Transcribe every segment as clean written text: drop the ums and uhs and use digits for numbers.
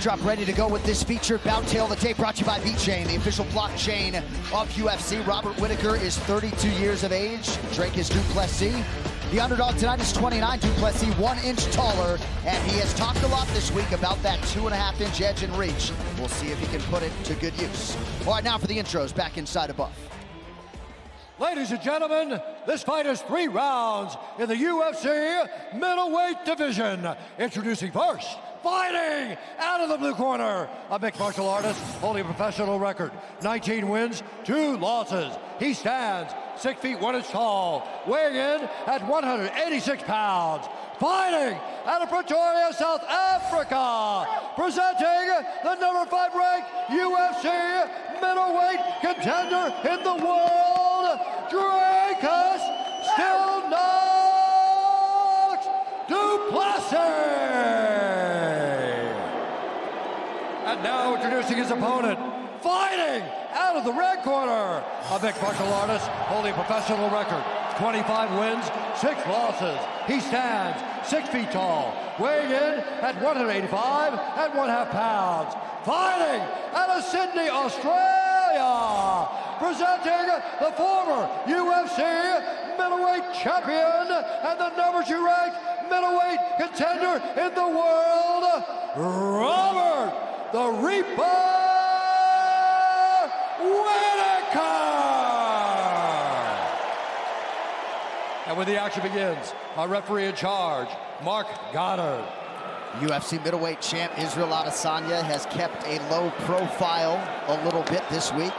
backdrop ready to go with this featured bout tale of the day, brought to you by VeChain, the official blockchain of UFC. Robert Whittaker is 32 years of age. Dricus du Plessis. The underdog tonight is 29. Du Plessis 1 inch taller, and he has talked a lot this week about that 2.5 inch edge and reach. We'll see if he can put it to good use. All right, now for the intros, back inside of Buff. Ladies and gentlemen, this fight is 3 rounds in the UFC middleweight division. Introducing first, fighting out of the blue corner, a mixed martial artist holding a professional record, 19 wins, 2 losses. He stands 6 feet 1 inch tall, weighing in at 186 pounds. Fighting out of Pretoria, South Africa, presenting the number 5 ranked UFC middleweight contender in the world, Dricus still knocks du Plessis. And now introducing his opponent, fighting out of the red corner, a mixed martial artist holding a professional record, 25 wins, 6 losses. He stands 6 feet tall, weighing in at 185 and 1/2 pounds. Fighting out of Sydney, Australia, presenting the former UFC middleweight champion and the number 2 ranked middleweight contender in the world, Robert the Reaper Whittaker! And when the action begins, our referee in charge, Mark Goddard. UFC middleweight champ Israel Adesanya has kept a low profile a little bit this week,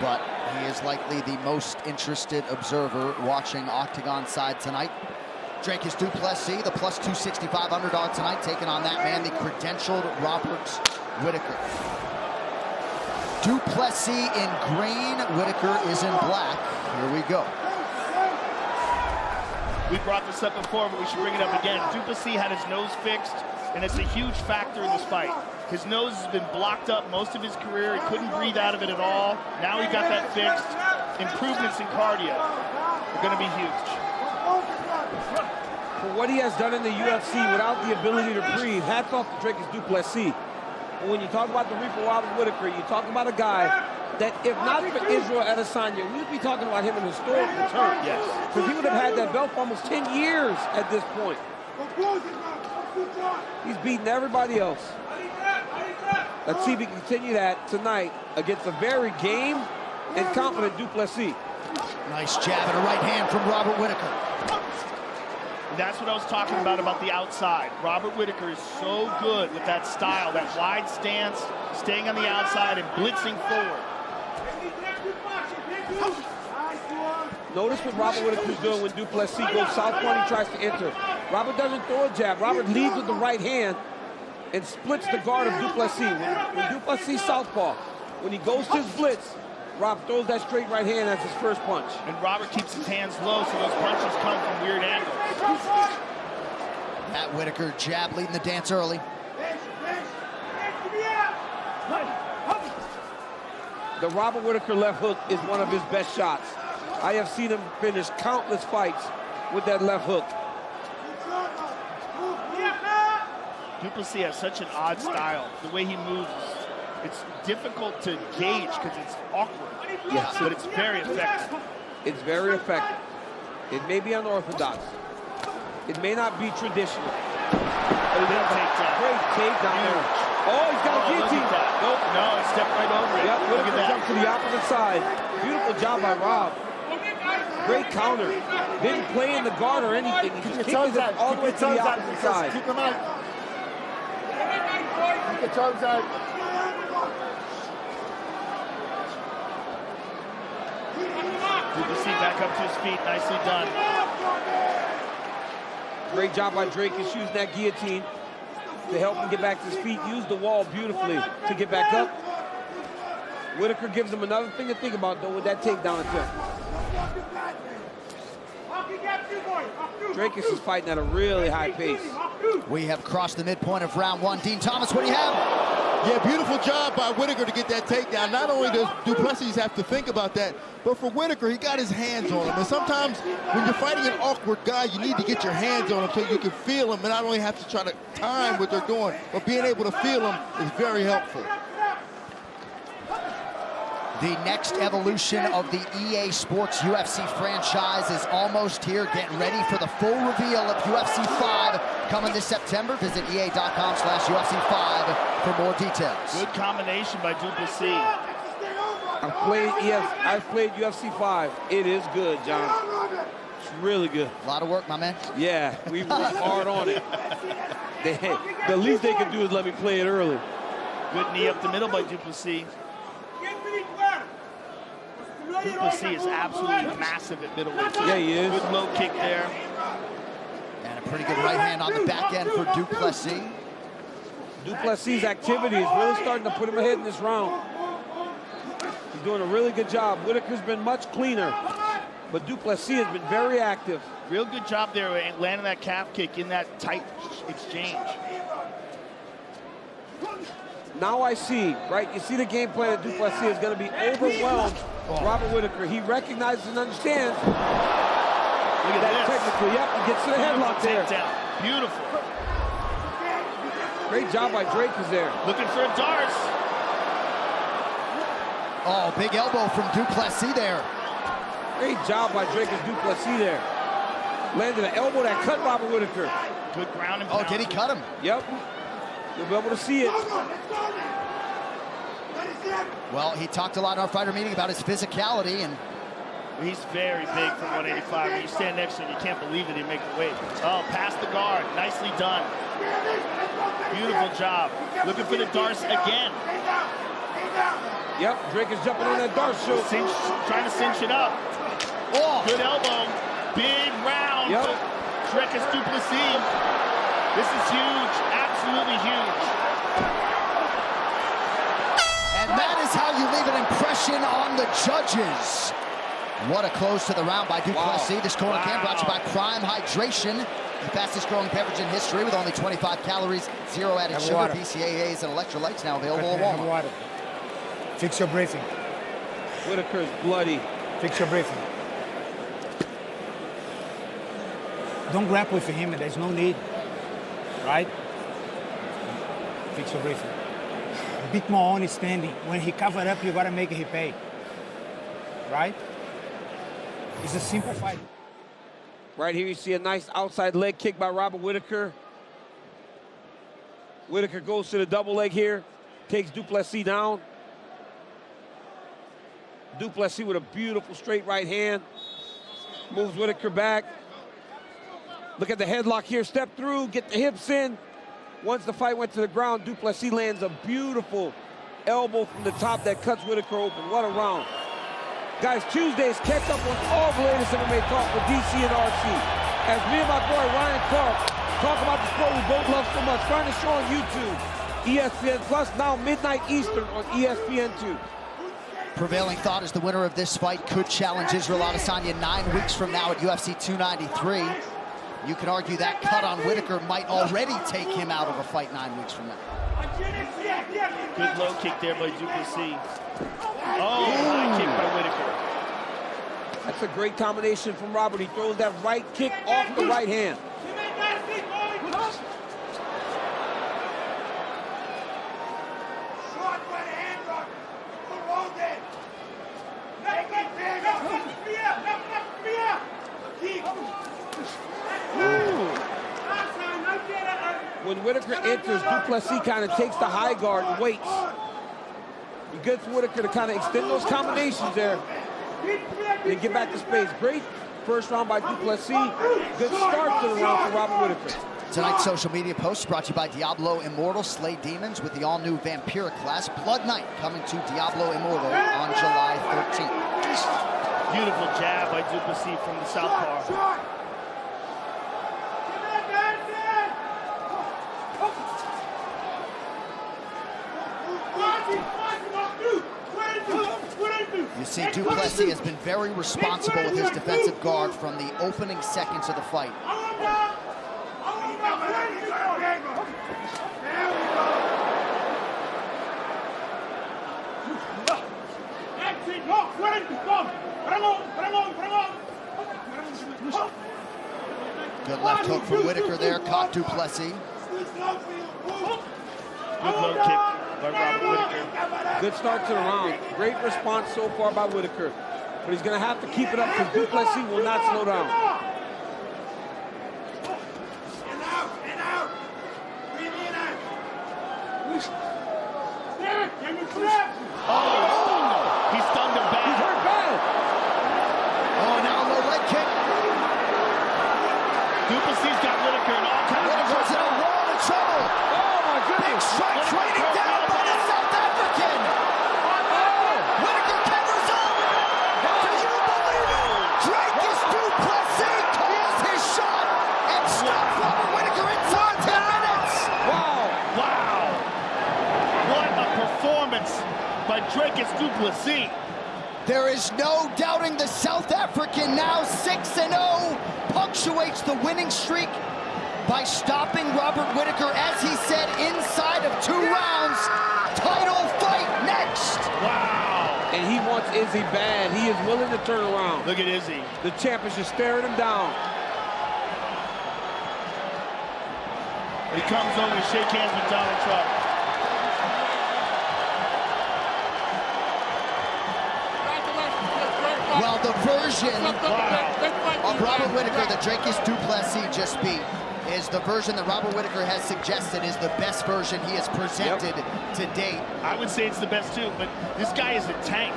but he is likely the most interested observer watching Octagon side tonight. Dricus du Plessis, the plus 265 underdog tonight, taking on that man, the credentialed Robert Whittaker. Du Plessis in green, Whittaker is in black. Here we go. We brought this up before, but we should bring it up again. Du Plessis had his nose fixed, and it's a huge factor in this fight. His nose has been blocked up most of his career. He couldn't breathe out of it at all. Now he got that fixed. Improvements in cardio are going to be huge. For what he has done in the UFC without the ability to breathe, hats off to Dricus du Plessis. But when you talk about the Reaper Robert Whittaker, you talk about a guy that, if not for Israel Adesanya, we'd be talking about him in historical terms. Yes. Because he would have had that belt for almost 10 years at this point. He's beaten everybody else. Let's see if he can continue that tonight against a very game and confident du Plessis. Nice jab and a right hand from Robert Whittaker. That's what I was talking about the outside. Robert Whittaker is so good with that style, that wide stance, staying on the outside and blitzing forward. Notice what Robert Whittaker's doing when du Plessis goes southpaw and he tries to enter. Robert doesn't throw a jab. Robert leads with the right hand and splits the guard of du Plessis. When du Plessis southpaw, when he goes to his blitz, Rob throws that straight right hand as his first punch. And Robert keeps his hands low, so those punches come from weird angles. Matt Whittaker jab leading the dance early. The Robert Whittaker left hook is one of his best shots. I have seen him finish countless fights with that left hook. Du Plessis has such an odd style. The way he moves, it's difficult to gauge because it's awkward. Yes. But it's very effective. It's very effective. It may be unorthodox. It may not be traditional. But great takedown. Great takedown there. Oh, he's got a guillotine. Nope. No, he stepped right over it. Yep, Look at that. jump to the opposite side. Beautiful job by Rob. Great counter. Didn't play in the guard or anything. He just kicked it all the way to the opposite side. Keep them out. Keep the toes out. Du Plessis back up to his feet. Nicely done. Great job by Dricus using that guillotine to help him get back to his feet. Use the wall beautifully to get back up. Whittaker gives him another thing to think about, though, with that takedown attempt. Dricus is fighting at a really high pace. We have crossed the midpoint of round 1. Dean Thomas, what do you have? Yeah, beautiful job by Whittaker to get that takedown. Not only does Plessis have to think about that, but for Whittaker, he got his hands on him. And sometimes when you're fighting an awkward guy, you need to get your hands on him so you can feel him and not only have to try to time what they're doing, but being able to feel him is very helpful. The next evolution of the EA Sports UFC franchise is almost here. Get ready for the full reveal of UFC 5 coming this September. Visit EA.com/UFC5 for more details. Good combination by Duplessis. I've played UFC 5. It is good, John. It's really good. A lot of work, my man. Yeah, we worked hard on it. The least they can do is let me play it early. Good knee up the middle by Duplessis. Plessis is absolutely massive at middleweight. Yeah, he is. Good low kick there. And a pretty good right hand on the back end for Duplessis. Duplessis' activity is really starting to put him ahead in this round. He's doing a really good job. Whittaker's been much cleaner, but Duplessis has been very active. Real good job there landing that calf kick in that tight exchange. Now I see, right? You see the game plan that Duplessis is going to be overwhelmed. Robert Whittaker, he recognizes and understands. Look at that this. Technically, yep, he gets to the headlock there. Down. Beautiful. Great job by Dricus there. Looking for a Darce. Oh, big elbow from Duplessis there. Great job by Dricus Duplessis there. Landed an elbow that cut Robert Whittaker. Good ground and pound. Oh, did he cut him? Yep. You'll be able to see it. Well, he talked a lot in our fighter meeting about his physicality, and he's very big for 185. When you stand next to him, you can't believe that he make the weight. Oh, past the guard. Nicely done. Beautiful job. Looking for the Darce again. Yep, Drake is jumping on that Darce show. Trying to cinch it up. Oh. Good elbow. Big round. Yep. Dricus Duplessis. This is huge. Absolutely huge. And that is how you leave an impression on the judges. What a close to the round by Duplessis. Wow. This corner cam brought to you by Prime Hydration, the fastest growing beverage in history with only 25 calories, 0 added sugar, BCAAs, and electrolytes, now available at Walmart. Water. Fix your breathing. Whittaker's bloody. Fix your breathing. Don't grapple with him, there's no need. Right? Fix your breathing. A bit more on his standing. When he covered up, you gotta make it pay. Right? It's a simple fight. Right here you see a nice outside leg kick by Robert Whittaker. Whittaker goes to the double leg here, takes Duplessis down. Duplessis with a beautiful straight right hand. Moves Whittaker back. Look at the headlock here, step through, get the hips in. Once the fight went to the ground, Duplessis lands a beautiful elbow from the top that cuts Whittaker open. What a round. Guys, Tuesdays, catch up on all the latest MMA talk with DC and RC. As me and my boy Ryan Clark talk about the sport we both love so much. Find the show on YouTube, ESPN Plus, now midnight Eastern on ESPN2. Prevailing thought is the winner of this fight could challenge Israel Adesanya 9 weeks from now at UFC 293. You can argue that cut on Whittaker might already take him out of a fight 9 weeks from now. Good low kick there by Duplessis. Oh, high kick by Whittaker. That's a great combination from Robert. He throws that right kick off the right hand. When Whittaker enters, Duplessis kind of takes the high guard and waits. Be good for Whittaker to kind of extend those combinations there and get back to space. Great first round by Duplessis. Good start to the round for Robert Whittaker. Tonight's social media post brought to you by Diablo Immortal. Slay demons with the all-new Vampira class. Blood Night coming to Diablo Immortal on July 13th. Beautiful jab by Duplessis from the southpaw. You see, Duplessis has been very responsible with his defensive guard from the opening seconds of the fight. Good left hook from Whittaker there, caught du Plessis. Good low kick by Robert Whittaker. Good start to the round. Great response so far by Whittaker. But he's going to have to keep it up because du Plessis will not slow down. He stunned him bad. He's hurt bad. Oh, now low leg kick. Du Plessis got Whittaker in all kinds of Whittaker's in a world of trouble. Oh, my Big goodness. strike raining down by the South African. Whittaker covers up. Do you believe it? Dricus du Plessis calls his shot and stops Robert Whittaker inside 10 minutes. Wow. Wow. What a performance by Dricus du Plessis. There is no doubting the South African, now 6-0, punctuates the winning streak by stopping Robert Whittaker, as he said, inside of 2 rounds. Title fight next. Wow. And he wants Izzy bad. He is willing to turn around. Look at Izzy. The champ is just staring him down. He comes over to shake hands with Donald Trump. Well, the version of Robert Whittaker that Dricus du Plessis just beat is the version that Robert Whittaker has suggested is the best version he has presented to date. I would say it's the best too, but this guy is a tank.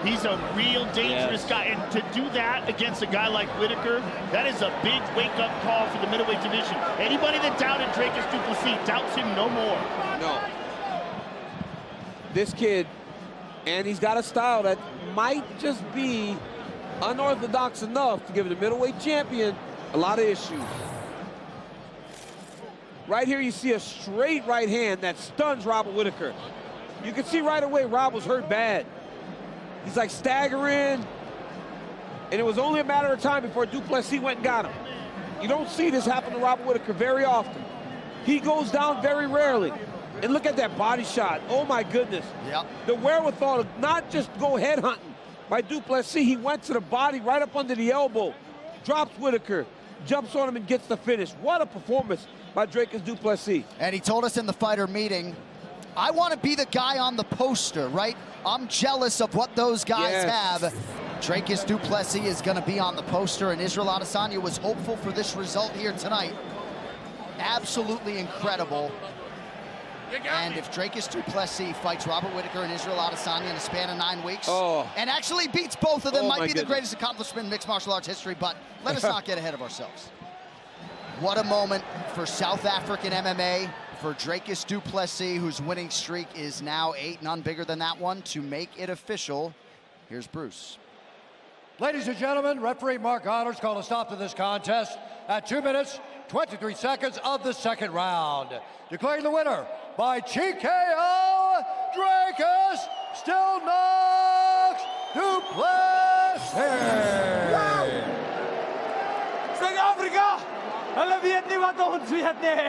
He's a real dangerous guy, and to do that against a guy like Whittaker, that is a big wake-up call for the middleweight division. Anybody that doubted Dricus du Plessis doubts him no more. No. This kid, and he's got a style that might just be unorthodox enough to give the middleweight champion a lot of issues. Right here, you see a straight right hand that stuns Robert Whittaker. You can see right away Rob was hurt bad. He's like staggering, and it was only a matter of time before du Plessis went and got him. You don't see this happen to Robert Whittaker very often. He goes down very rarely. And look at that body shot. Oh, my goodness. Yep. The wherewithal to not just go head hunting by du Plessis. He went to the body right up under the elbow, drops Whittaker, jumps on him and gets the finish. What a performance by Dricus du Plessis. And he told us in the fighter meeting, I want to be the guy on the poster, right? I'm jealous of what those guys have. Dricus du Plessis is going to be on the poster, and Israel Adesanya was hopeful for this result here tonight. Absolutely incredible. And if Dricus du Plessis fights Robert Whittaker and Israel Adesanya in a span of 9 weeks, and actually beats both of them, might be the greatest accomplishment in mixed martial arts history, but let us not get ahead of ourselves. What a moment for South African MMA, for Dricus du Plessis, whose winning streak is now 8, none bigger than that one, to make it official. Here's Bruce. Ladies and gentlemen, referee Mark Honors called a stop to this contest at 2 minutes, 23 seconds of the second round. Declaring the winner by TKO, Dricus still knocks du Plessis. Zuid-Afrika! Hulle weet nie wat ons weet nie.